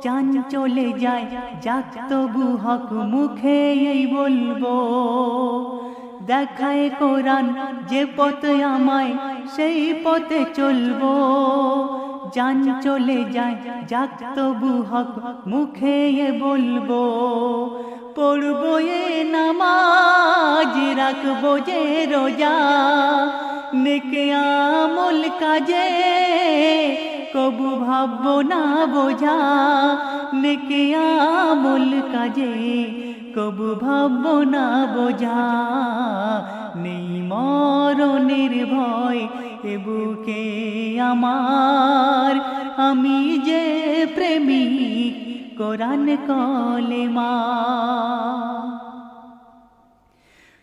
জান চলে যায় যাক তবু হক মুখে এই বলবো, দেখায় কোরআন যে পথে আমায় সেই পথে চলবো। জান চলে যায় যাক তবু হক মুখে এ বলবো, পড়বো এ নামাজ রাখবো যে রোজা, নেকে আমল কাজে কবু ভাববো না বোঝা, নেকে আমল কাজে কবু ভাববো না বোঝা। নেই মরণের ভয় এ বুকে আমার, আমি যে প্রেমিক কোরআন কলেমা।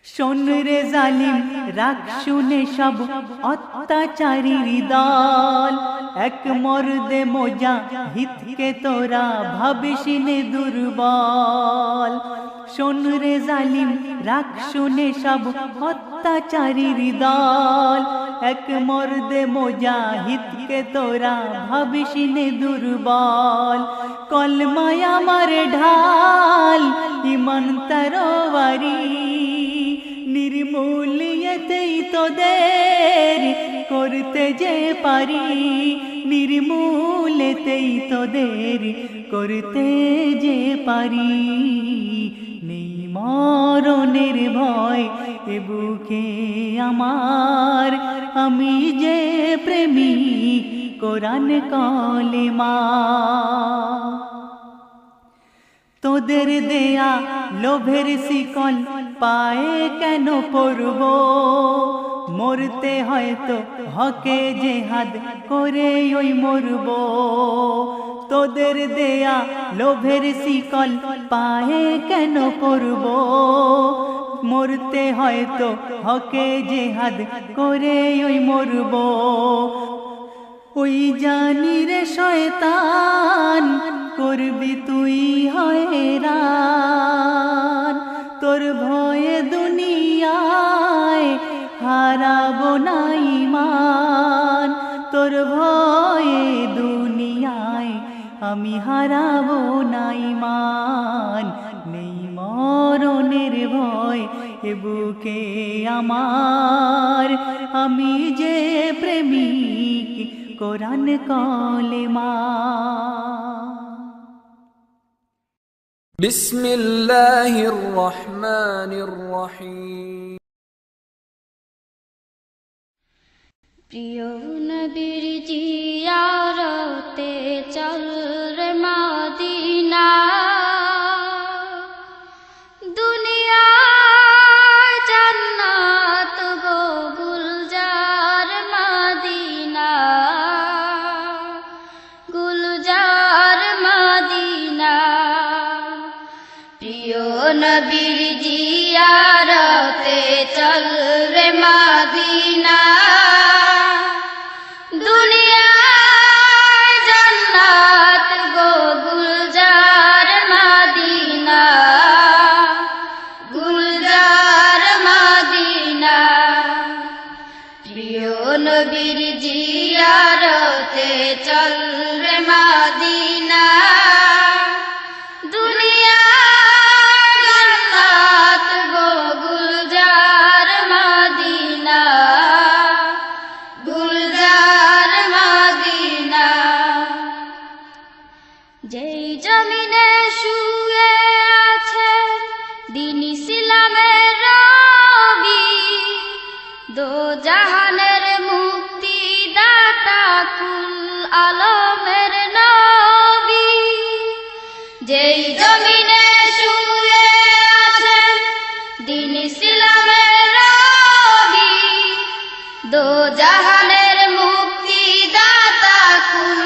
শোন রে জালিম রাগ শুনে সব অত্যাচারীর দল, এক মর্দে মোজা হিতকে তোরা ভাবিস নে দুর্বল। শোন রে জালিম রাগ শুনে সব অত্যাচারীর দল, এক মর্দে মোজা হিতকে তোরা ভাবিস নে দুর্বল। কলমায় আমার ঢাল ইমান তরবারি, নির্মূলিয়তেই তোদের করতে যে পারি, নির্মূলেতেই তোদের করতে যে পারি। নেই মরণের ভয় এ বুকে আমার, আমি যে প্রেমিক কোরআন কলেমা। তোদের দেয়া লোভের শিকল পায়ে কেন পড়ব, মরতে হয়তো হকে জেহাদ করে ওই মরব। তোদের দেয়া লোভের শিকল পায়ে কেন পড়ব, মরতে হয়তো হকে জেহাদ করে ওই মরব। ওই জানি রে শয়তান করবি তুই হয়রান, তোর ভয়ে দুনিয়ায় হারাবো না ঈমান, তোর ভয়ে দুনিয়ায় আমি হারাবো না ঈমান। নেই মরণের ভয় এ বুকে আমার, আমি যে প্রেমিক কোরআন কলেমা। বিসমিল্লাহির রহমানির রহিম। প্রিয় নবীর জিয়ারতে চল রে মদিনা, দুনিয়া জান্নাত গো গুলজার মদিনা, গুলজার মদিনা। প্রিয় নবীর জিয়ারতে চল রে মদিনা, দুনিয়া জান্নাত গো গুলজার মদিনা, গুলজার মদিনা। প্রিয় নবীর জিয়ারতে চল রে মদিনা, দুনিয়া জান্নাত গো গুলজার মদিনা, গুলজার মদিনা। যেই জমিনে শুয়ে আছে দ্বীন ইসলামের রবি, দো জাহানের মুক্তি দাতা কুল আলমের নবী। যেই জমিনে শুয়ে আছে দ্বীন ইসলামের রবি, দো জাহানের মুক্তি দাতা কুল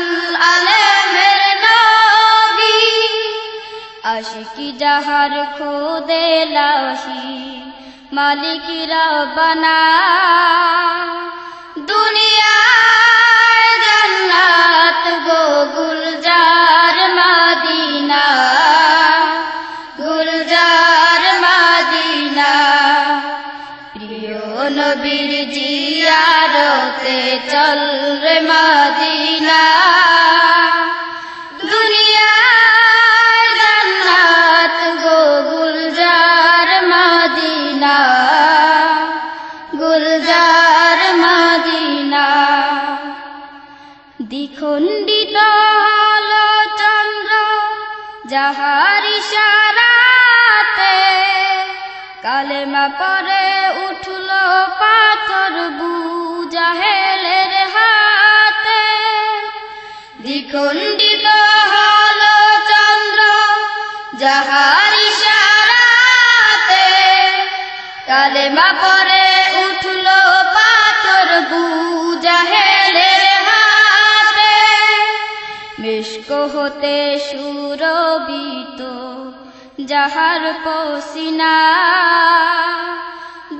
আলমের নবী। আশিকি যাহার খোদে লাশি মালিক রব্বানা, দুনিয়া জান্নাত গো গুলজার মদিনা, গুলজার মদিনা। প্রিয় নবীর জিয়ারতে চল রে মদিনা, কালেমা পরে উঠল পাথর বুজাহেলের হাতে, দ্বিখণ্ডিত হল চন্দ্র যাহার ইশারাতে। কালেমা পরে উঠল পাথর বুজাহেলের হাতে, মিশক হতে সুরবিত যাহার পসিনা।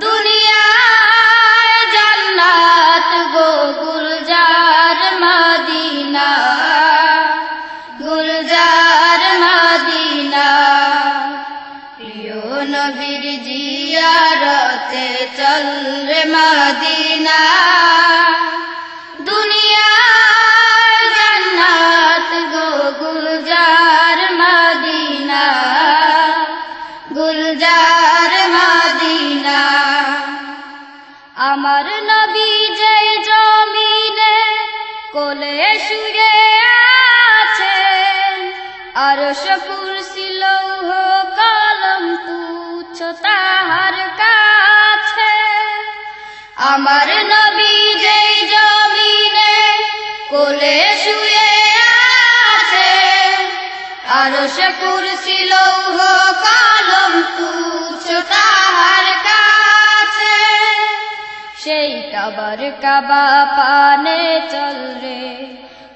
দুনিয়ায় জান্নাত গো গুলজার মদিনা, গুলজার মদিনা। প্রিয় নবীর জিয়ারতে চল রে মদিনা, দুনিয়ায় জান্নাত গো গুলজার মদিনা, গুলজার মদিনা। আমার নবী যে জমিনে কোলে শুয়ে আছেন, আরশ কুরসি লৌহ কলম তুচ্ছ তাহার কাছে। আমার নবী যে জমিনে কোলে শুয়ে আছেন, আরশ কুরসি লৌহ কলম তুচ্ছ তাহার কাছে। সেই কাবার কাবা পানে চল রে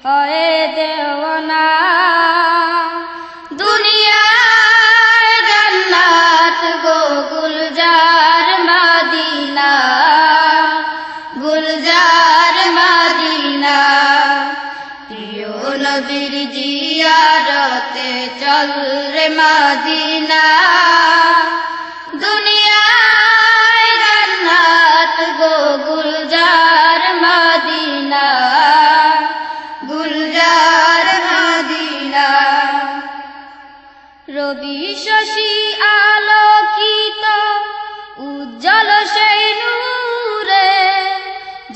হয়ে দেওয়ানা, দুনিয়ায় জান্নাত গো গুলজার মদিনা, গুলজার মদিনা। প্রিয় নবীর জিয়ারতে চল রে মদিনা, দুনিয়ায় জান্নাত গো গুলজার মদিনা, গুলজার মদিনা। রবি শশী আলোকিত উজ্জ্বল সেই নূরে,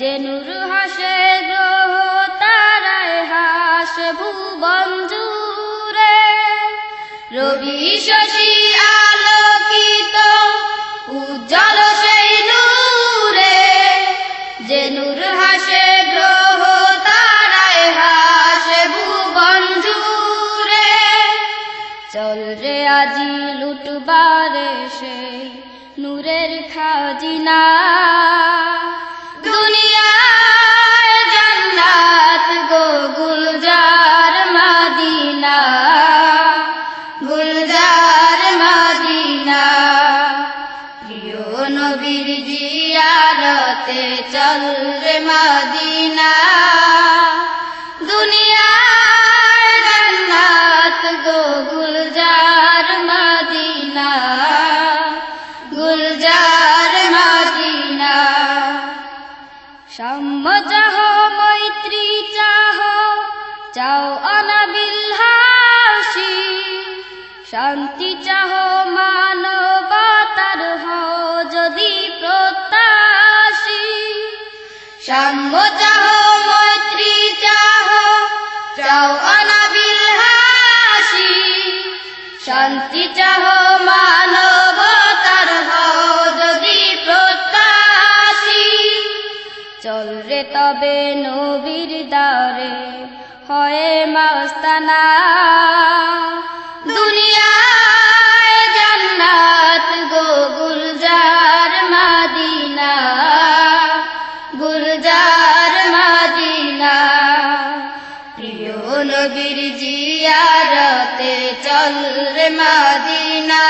যে নূর হাসে গ্রহ তারায় হাসে ভুবন জুড়ে। রবি শশী আলোকিত উজ্জ্বল সেই নূরে, যে নূর হাসে গ্রহ তারায় হাসে ভুবন জুড়ে। চল রে আজি লুটবারে সেই নূরের খাজিনা, দুনিয়ায় জান্নাত গো গুলজার মদিনা, গুলজার মদিনা। প্রিয় নবীর জিয়ারতে চল রে মদিনা, দুনিয়ায় জান্নাত গো গুলজার মদিনা, গুলজার মদিনা। সাম্য চাহ মৈত্রী চাহ চাও অনাবিল হাসি, শান্তি চাহ মানবতার হও যদি প্রত্যাশী। সাম্য চাহ মৈত্রী চাহ চাও অনাবিল হাসি, শান্তি চাহ মানবতার হও যদি প্রত্যাশী। চল রে তবে নবীর দ্বারে হয়ে মাস্তানা, দুনিয়ায় জান্নাত গো গুলজার মদিনা, গুলজার মদিনা। প্রিয় নবীর জিয়ারতে চল রে মদিনা,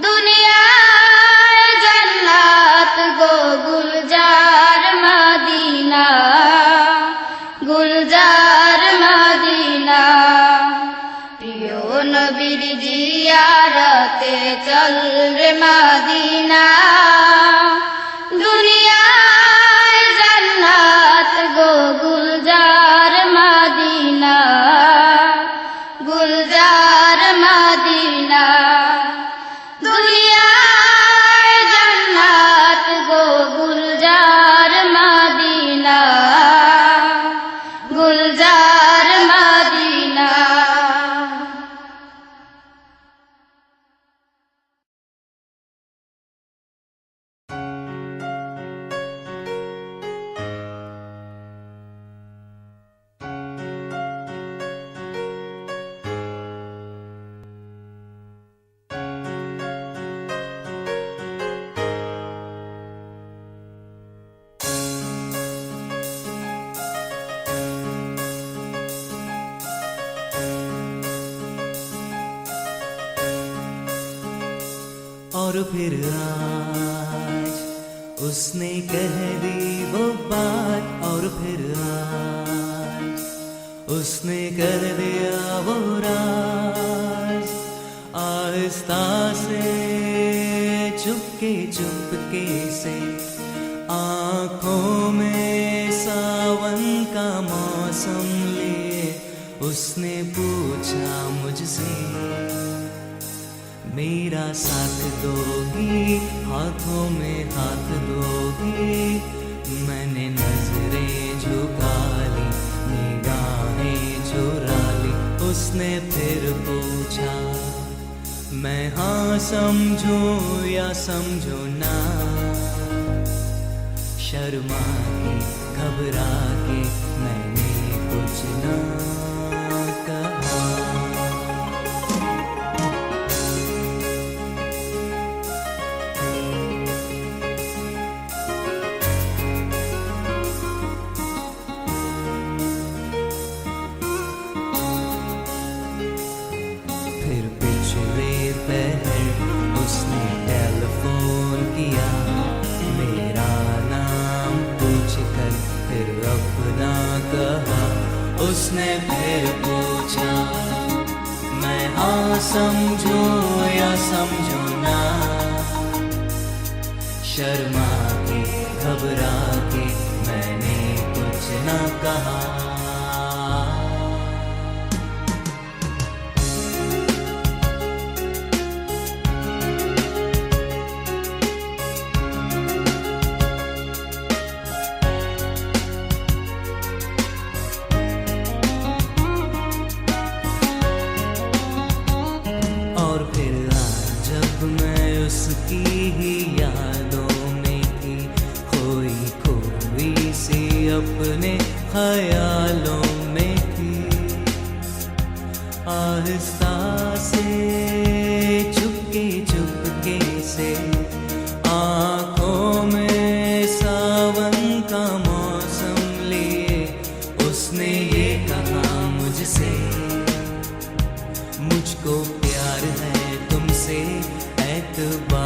দুনিয়ায় জান্নাত গো গুলজার মদিনা, গুলজার মদিনা। প্রিয় নবীর জিয়ারতে চল রে মদিনা, দুনিয়ায় জান্নাত গো গুলজার মদিনা, গুলজার মদিনা। দুনিয়ায় জান্নাত গো গুলজার মদিনা, গুলজার মদিনা। और फिर आज उसने कह दी वो बात, और फिर आज उसने कर दिया वो राज। आहिस्ता से चुपके चुपके से आँखों में सावन का मौसम लिए उसने पूछा मुझसे, मेरा साथ दोगी, हाथों में हाथ दोगी। मैंने नजरें झुका ली, निगाहें चुरा ली। उसने फिर पूछा, मैं हाँ समझूं या समझूं ना। शर्मा के घबरा के मैंने कुछ ना कहा। फिर पिछले पहर उसने टेलीफोन किया, मेरा नाम पूछकर फिर अपना कहा। उसने फिर पूछा, मैं हाँ समझूं या समझूं ना। शर्मा के घबरा के मैंने कुछ ना कहा। और फिर आज जब मैं उसकी ही यादों में थी, खोई खोई सी अपने ख्यालों में थी। आहिस्ता से चुपके चुपके से आँखों में सावन का मौसम लिए उसने ये कहा मुझसे, मुझको प्यार है तुमसे, ऐतबार